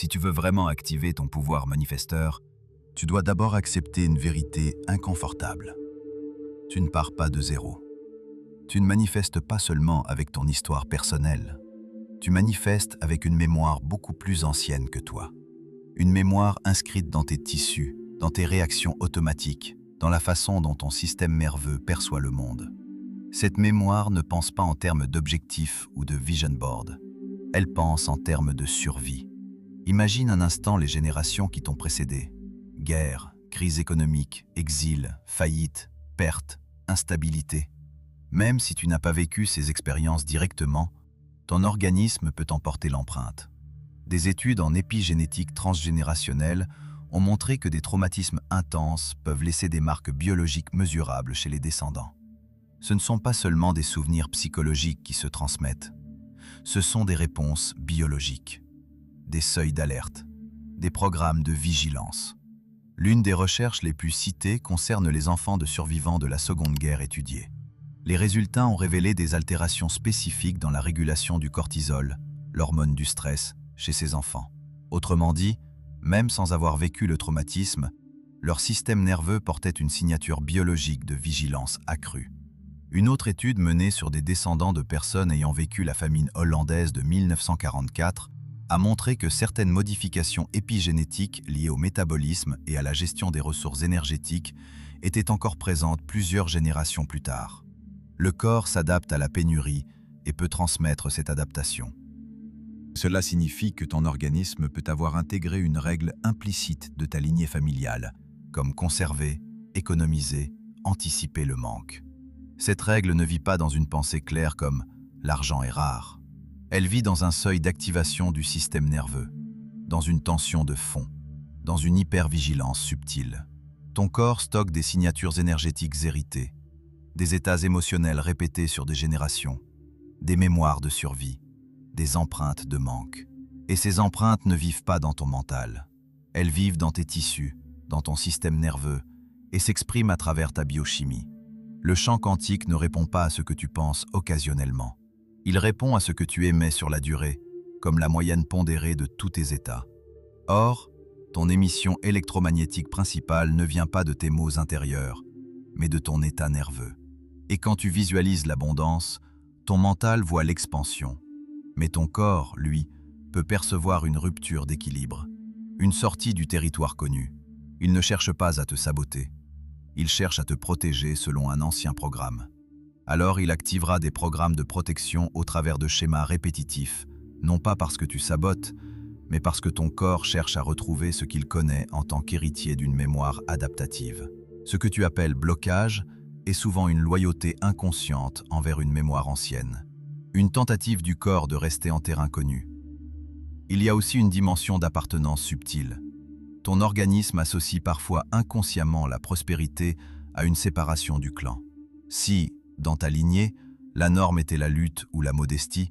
Si tu veux vraiment activer ton pouvoir manifesteur, tu dois d'abord accepter une vérité inconfortable. Tu ne pars pas de zéro. Tu ne manifestes pas seulement avec ton histoire personnelle. Tu manifestes avec une mémoire beaucoup plus ancienne que toi. Une mémoire inscrite dans tes tissus, dans tes réactions automatiques, dans la façon dont ton système nerveux perçoit le monde. Cette mémoire ne pense pas en termes d'objectifs ou de vision board. Elle pense en termes de survie. Imagine un instant les générations qui t'ont précédé. Guerre, crise économique, exil, faillite, perte, instabilité. Même si tu n'as pas vécu ces expériences directement, ton organisme peut en porter l'empreinte. Des études en épigénétique transgénérationnelle ont montré que des traumatismes intenses peuvent laisser des marques biologiques mesurables chez les descendants. Ce ne sont pas seulement des souvenirs psychologiques qui se transmettent. Ce sont des réponses biologiques, des seuils d'alerte, des programmes de vigilance. L'une des recherches les plus citées concerne les enfants de survivants de la Seconde Guerre étudiés. Les résultats ont révélé des altérations spécifiques dans la régulation du cortisol, l'hormone du stress, chez ces enfants. Autrement dit, même sans avoir vécu le traumatisme, leur système nerveux portait une signature biologique de vigilance accrue. Une autre étude menée sur des descendants de personnes ayant vécu la famine hollandaise de 1944 a montré que certaines modifications épigénétiques liées au métabolisme et à la gestion des ressources énergétiques étaient encore présentes plusieurs générations plus tard. Le corps s'adapte à la pénurie et peut transmettre cette adaptation. Cela signifie que ton organisme peut avoir intégré une règle implicite de ta lignée familiale, comme conserver, économiser, anticiper le manque. Cette règle ne vit pas dans une pensée claire comme « l'argent est rare ». Elle vit dans un seuil d'activation du système nerveux, dans une tension de fond, dans une hypervigilance subtile. Ton corps stocke des signatures énergétiques héritées, des états émotionnels répétés sur des générations, des mémoires de survie, des empreintes de manque. Et ces empreintes ne vivent pas dans ton mental. Elles vivent dans tes tissus, dans ton système nerveux, et s'expriment à travers ta biochimie. Le champ quantique ne répond pas à ce que tu penses occasionnellement. Il répond à ce que tu émets sur la durée, comme la moyenne pondérée de tous tes états. Or, ton émission électromagnétique principale ne vient pas de tes maux intérieurs, mais de ton état nerveux. Et quand tu visualises l'abondance, ton mental voit l'expansion. Mais ton corps, lui, peut percevoir une rupture d'équilibre, une sortie du territoire connu. Il ne cherche pas à te saboter. Il cherche à te protéger selon un ancien programme. Alors il activera des programmes de protection au travers de schémas répétitifs, non pas parce que tu sabotes, mais parce que ton corps cherche à retrouver ce qu'il connaît en tant qu'héritier d'une mémoire adaptative. Ce que tu appelles blocage est souvent une loyauté inconsciente envers une mémoire ancienne, une tentative du corps de rester en terrain connu. Il y a aussi une dimension d'appartenance subtile. Ton organisme associe parfois inconsciemment la prospérité à une séparation du clan. Si, dans ta lignée, la norme était la lutte ou la modestie,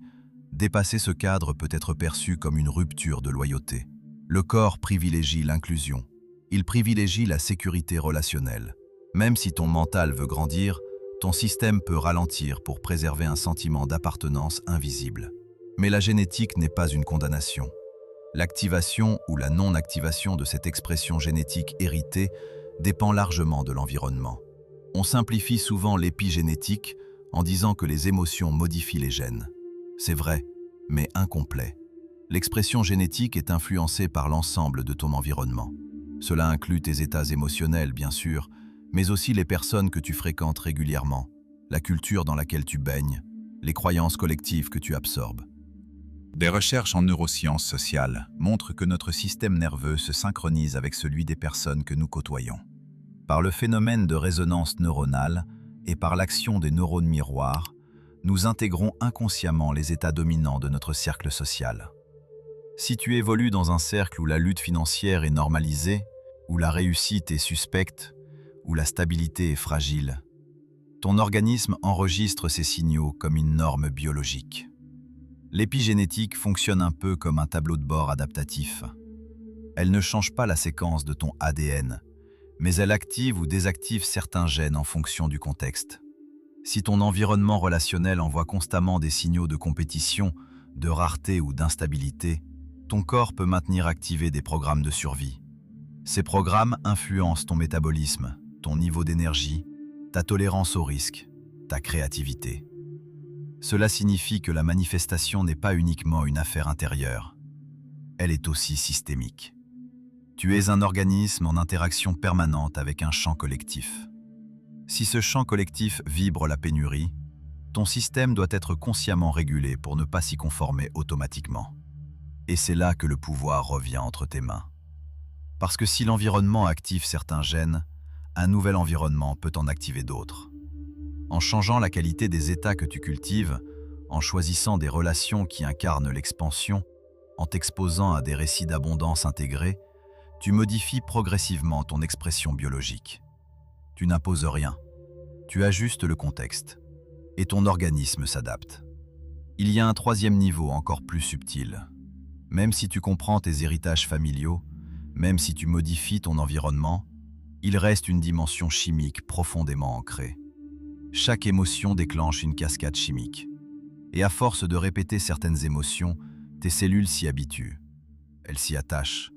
dépasser ce cadre peut être perçu comme une rupture de loyauté. Le corps privilégie l'inclusion. Il privilégie la sécurité relationnelle. Même si ton mental veut grandir, ton système peut ralentir pour préserver un sentiment d'appartenance invisible. Mais la génétique n'est pas une condamnation. L'activation ou la non-activation de cette expression génétique héritée dépend largement de l'environnement. On simplifie souvent l'épigénétique en disant que les émotions modifient les gènes. C'est vrai, mais incomplet. L'expression génétique est influencée par l'ensemble de ton environnement. Cela inclut tes états émotionnels, bien sûr, mais aussi les personnes que tu fréquentes régulièrement, la culture dans laquelle tu baignes, les croyances collectives que tu absorbes. Des recherches en neurosciences sociales montrent que notre système nerveux se synchronise avec celui des personnes que nous côtoyons. Par le phénomène de résonance neuronale et par l'action des neurones miroirs, nous intégrons inconsciemment les états dominants de notre cercle social. Si tu évolues dans un cercle où la lutte financière est normalisée, où la réussite est suspecte, où la stabilité est fragile, ton organisme enregistre ces signaux comme une norme biologique. L'épigénétique fonctionne un peu comme un tableau de bord adaptatif. Elle ne change pas la séquence de ton ADN, mais elle active ou désactive certains gènes en fonction du contexte. Si ton environnement relationnel envoie constamment des signaux de compétition, de rareté ou d'instabilité, ton corps peut maintenir activés des programmes de survie. Ces programmes influencent ton métabolisme, ton niveau d'énergie, ta tolérance au risque, ta créativité. Cela signifie que la manifestation n'est pas uniquement une affaire intérieure, elle est aussi systémique. Tu es un organisme en interaction permanente avec un champ collectif. Si ce champ collectif vibre la pénurie, ton système doit être consciemment régulé pour ne pas s'y conformer automatiquement. Et c'est là que le pouvoir revient entre tes mains. Parce que si l'environnement active certains gènes, un nouvel environnement peut en activer d'autres. En changeant la qualité des états que tu cultives, en choisissant des relations qui incarnent l'expansion, en t'exposant à des récits d'abondance intégrés, tu modifies progressivement ton expression biologique. Tu n'imposes rien, tu ajustes le contexte, et ton organisme s'adapte. Il y a un troisième niveau encore plus subtil. Même si tu comprends tes héritages familiaux, même si tu modifies ton environnement, il reste une dimension chimique profondément ancrée. Chaque émotion déclenche une cascade chimique. Et à force de répéter certaines émotions, tes cellules s'y habituent. Elles s'y attachent.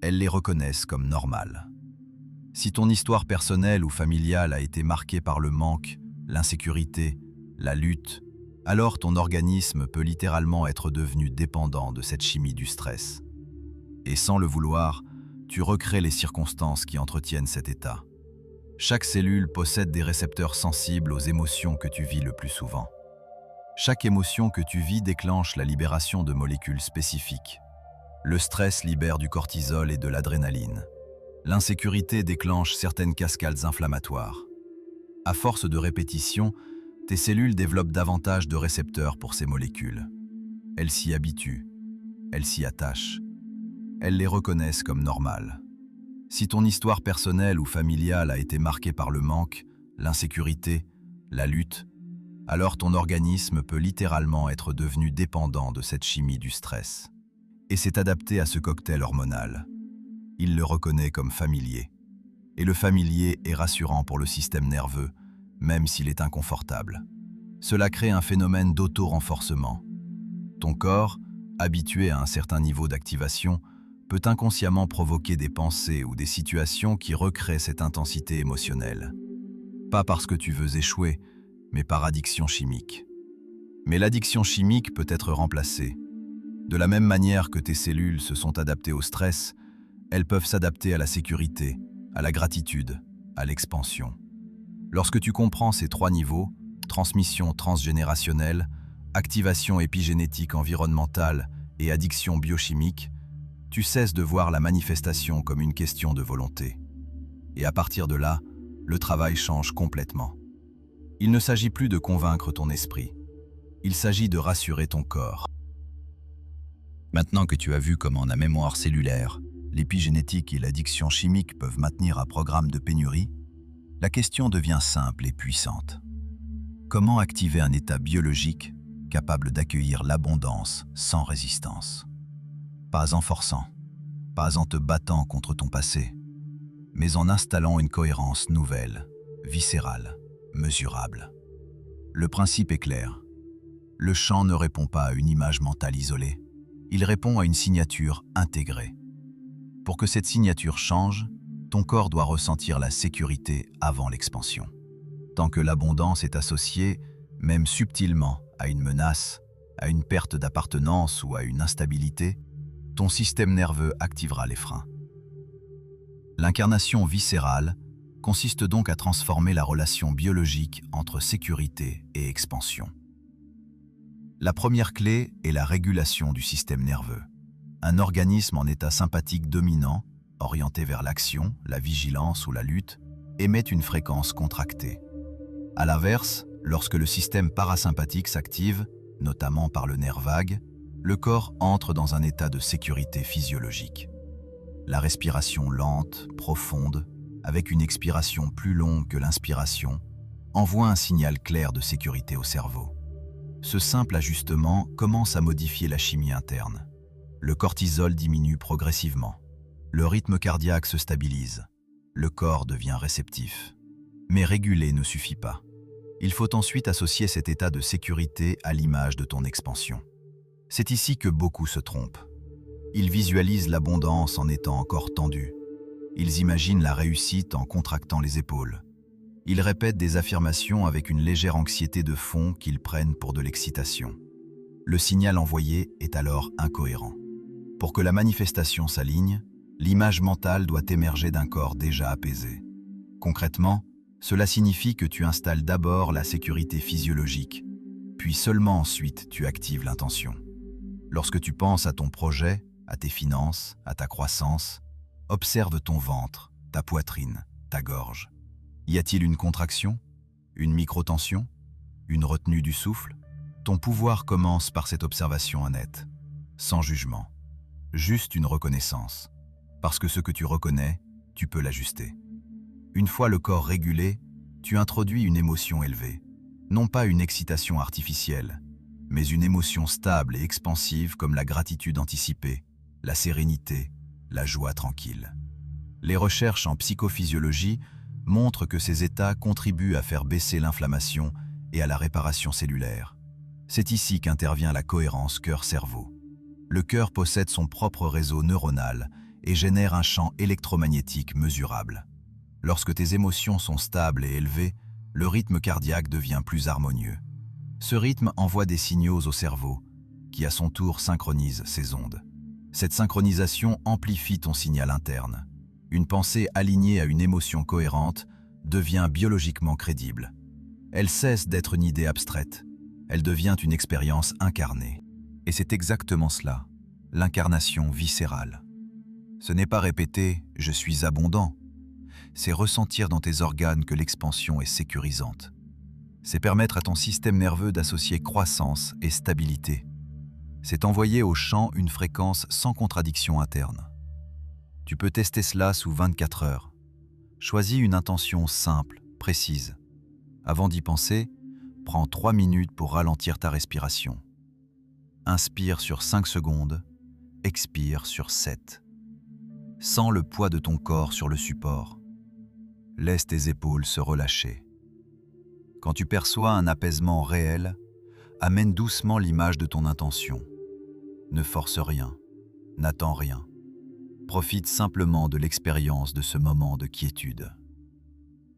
Elles les reconnaissent comme normales. Si ton histoire personnelle ou familiale a été marquée par le manque, l'insécurité, la lutte, alors ton organisme peut littéralement être devenu dépendant de cette chimie du stress. Et sans le vouloir, tu recrées les circonstances qui entretiennent cet état. Chaque cellule possède des récepteurs sensibles aux émotions que tu vis le plus souvent. Chaque émotion que tu vis déclenche la libération de molécules spécifiques. Le stress libère du cortisol et de l'adrénaline. L'insécurité déclenche certaines cascades inflammatoires. À force de répétition, tes cellules développent davantage de récepteurs pour ces molécules. Elles s'y habituent, elles s'y attachent. Elles les reconnaissent comme normales. Si ton histoire personnelle ou familiale a été marquée par le manque, l'insécurité, la lutte, alors ton organisme peut littéralement être devenu dépendant de cette chimie du stress. Et s'est adapté à ce cocktail hormonal. Il le reconnaît comme familier. Et le familier est rassurant pour le système nerveux, même s'il est inconfortable. Cela crée un phénomène d'auto-renforcement. Ton corps, habitué à un certain niveau d'activation, peut inconsciemment provoquer des pensées ou des situations qui recréent cette intensité émotionnelle. Pas parce que tu veux échouer, mais par addiction chimique. Mais l'addiction chimique peut être remplacée. De la même manière que tes cellules se sont adaptées au stress, elles peuvent s'adapter à la sécurité, à la gratitude, à l'expansion. Lorsque tu comprends ces trois niveaux, transmission transgénérationnelle, activation épigénétique environnementale et addiction biochimique, tu cesses de voir la manifestation comme une question de volonté. Et à partir de là, le travail change complètement. Il ne s'agit plus de convaincre ton esprit. Il s'agit de rassurer ton corps. Maintenant que tu as vu comment la mémoire cellulaire, l'épigénétique et l'addiction chimique peuvent maintenir un programme de pénurie, la question devient simple et puissante. Comment activer un état biologique capable d'accueillir l'abondance sans résistance? Pas en forçant, pas en te battant contre ton passé, mais en installant une cohérence nouvelle, viscérale, mesurable. Le principe est clair. Le champ ne répond pas à une image mentale isolée, il répond à une signature intégrée. Pour que cette signature change, ton corps doit ressentir la sécurité avant l'expansion. Tant que l'abondance est associée, même subtilement, à une menace, à une perte d'appartenance ou à une instabilité, ton système nerveux activera les freins. L'incarnation viscérale consiste donc à transformer la relation biologique entre sécurité et expansion. La première clé est la régulation du système nerveux. Un organisme en état sympathique dominant, orienté vers l'action, la vigilance ou la lutte, émet une fréquence contractée. À l'inverse, lorsque le système parasympathique s'active, notamment par le nerf vague, le corps entre dans un état de sécurité physiologique. La respiration lente, profonde, avec une expiration plus longue que l'inspiration, envoie un signal clair de sécurité au cerveau. Ce simple ajustement commence à modifier la chimie interne. Le cortisol diminue progressivement. Le rythme cardiaque se stabilise. Le corps devient réceptif. Mais réguler ne suffit pas. Il faut ensuite associer cet état de sécurité à l'image de ton expansion. C'est ici que beaucoup se trompent. Ils visualisent l'abondance en étant encore tendus. Ils imaginent la réussite en contractant les épaules. Ils répètent des affirmations avec une légère anxiété de fond qu'ils prennent pour de l'excitation. Le signal envoyé est alors incohérent. Pour que la manifestation s'aligne, l'image mentale doit émerger d'un corps déjà apaisé. Concrètement, cela signifie que tu installes d'abord la sécurité physiologique, puis seulement ensuite tu actives l'intention. Lorsque tu penses à ton projet, à tes finances, à ta croissance, observe ton ventre, ta poitrine, ta gorge. Y a-t-il une contraction? Une microtension? Une retenue du souffle? Ton pouvoir commence par cette observation honnête, sans jugement, juste une reconnaissance. Parce que ce que tu reconnais, tu peux l'ajuster. Une fois le corps régulé, tu introduis une émotion élevée. Non pas une excitation artificielle, mais une émotion stable et expansive comme la gratitude anticipée, la sérénité, la joie tranquille. Les recherches en psychophysiologie montrent que ces états contribuent à faire baisser l'inflammation et à la réparation cellulaire. C'est ici qu'intervient la cohérence cœur-cerveau. Le cœur possède son propre réseau neuronal et génère un champ électromagnétique mesurable. Lorsque tes émotions sont stables et élevées, le rythme cardiaque devient plus harmonieux. Ce rythme envoie des signaux au cerveau, qui à son tour synchronise ses ondes. Cette synchronisation amplifie ton signal interne. Une pensée alignée à une émotion cohérente devient biologiquement crédible. Elle cesse d'être une idée abstraite. Elle devient une expérience incarnée. Et c'est exactement cela, l'incarnation viscérale. Ce n'est pas répéter « je suis abondant », c'est ressentir dans tes organes que l'expansion est sécurisante. C'est permettre à ton système nerveux d'associer croissance et stabilité. C'est envoyer au champ une fréquence sans contradiction interne. Tu peux tester cela sous 24 heures. Choisis une intention simple, précise. Avant d'y penser, prends 3 minutes pour ralentir ta respiration. Inspire sur 5 secondes, expire sur 7. Sens le poids de ton corps sur le support. Laisse tes épaules se relâcher. Quand tu perçois un apaisement réel, amène doucement l'image de ton intention. Ne force rien, n'attends rien. Profite simplement de l'expérience de ce moment de quiétude.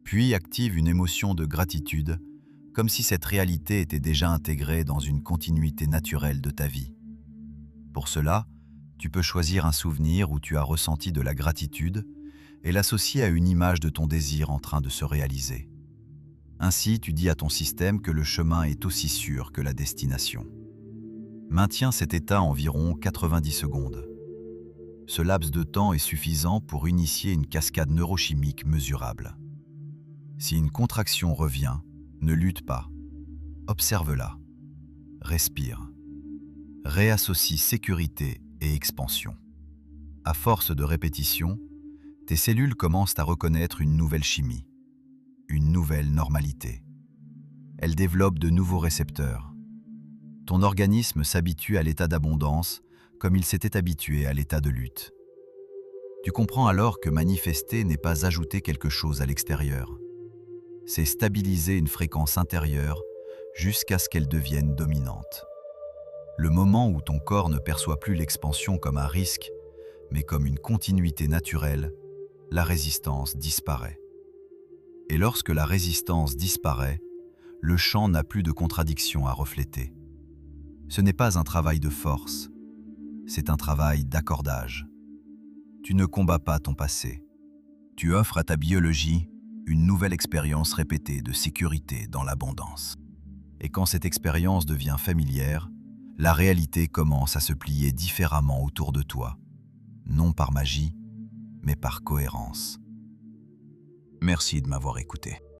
Puis active une émotion de gratitude, comme si cette réalité était déjà intégrée dans une continuité naturelle de ta vie. Pour cela, tu peux choisir un souvenir où tu as ressenti de la gratitude et l'associer à une image de ton désir en train de se réaliser. Ainsi, tu dis à ton système que le chemin est aussi sûr que la destination. Maintiens cet état environ 90 secondes. Ce laps de temps est suffisant pour initier une cascade neurochimique mesurable. Si une contraction revient, ne lutte pas. Observe-la. Respire. Réassocie sécurité et expansion. À force de répétition, tes cellules commencent à reconnaître une nouvelle chimie, une nouvelle normalité. Elles développent de nouveaux récepteurs. Ton organisme s'habitue à l'état d'abondance comme il s'était habitué à l'état de lutte. Tu comprends alors que manifester n'est pas ajouter quelque chose à l'extérieur. C'est stabiliser une fréquence intérieure jusqu'à ce qu'elle devienne dominante. Le moment où ton corps ne perçoit plus l'expansion comme un risque, mais comme une continuité naturelle, la résistance disparaît. Et lorsque la résistance disparaît, le champ n'a plus de contradiction à refléter. Ce n'est pas un travail de force, c'est un travail d'accordage. Tu ne combats pas ton passé. Tu offres à ta biologie une nouvelle expérience répétée de sécurité dans l'abondance. Et quand cette expérience devient familière, la réalité commence à se plier différemment autour de toi, non par magie, mais par cohérence. Merci de m'avoir écouté.